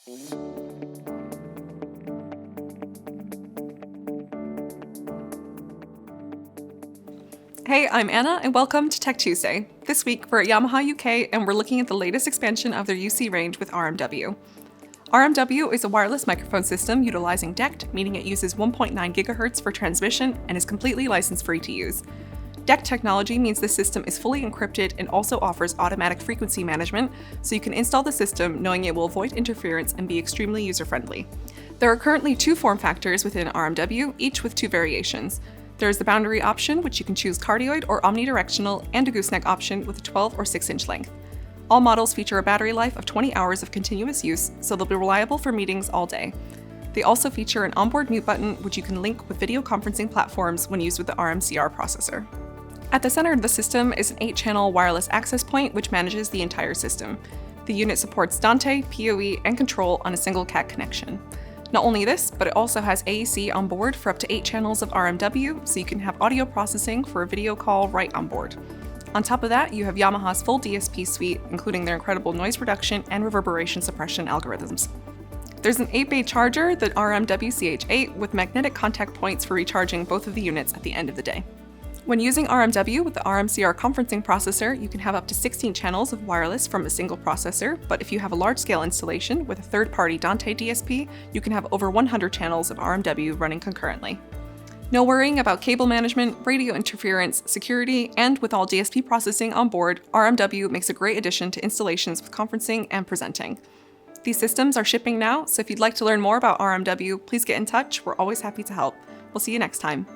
Hey, I'm Anna, and welcome to Tech Tuesday. This week, we're at Yamaha UK, and we're looking at the latest expansion of their UC range with RMW. RMW is a wireless microphone system utilizing DECT, meaning it uses 1.9 GHz for transmission and is completely license-free to use. DECT technology means the system is fully encrypted and also offers automatic frequency management, so you can install the system knowing it will avoid interference and be extremely user-friendly. There are currently 2 form factors within RMW, each with 2 variations. There is the boundary option, which you can choose cardioid or omnidirectional, and a gooseneck option with a 12 or 6-inch length. All models feature a battery life of 20 hours of continuous use, so they'll be reliable for meetings all day. They also feature an onboard mute button, which you can link with video conferencing platforms when used with the RMCR processor. At the center of the system is an 8-channel wireless access point, which manages the entire system. The unit supports Dante, PoE, and control on a single CAT connection. Not only this, but it also has AAC on board for up to 8 channels of RMW, so you can have audio processing for a video call right on board. On top of that, you have Yamaha's full DSP suite, including their incredible noise reduction and reverberation suppression algorithms. There's an 8-bay charger, the RMW CH8, with magnetic contact points for recharging both of the units at the end of the day. When using RMW with the RMCR conferencing processor, you can have up to 16 channels of wireless from a single processor, but if you have a large-scale installation with a third-party Dante DSP, you can have over 100 channels of RMW running concurrently. No worrying about cable management, radio interference, security, and with all DSP processing on board, RMW makes a great addition to installations with conferencing and presenting. These systems are shipping now, so if you'd like to learn more about RMW, please get in touch. We're always happy to help. We'll see you next time.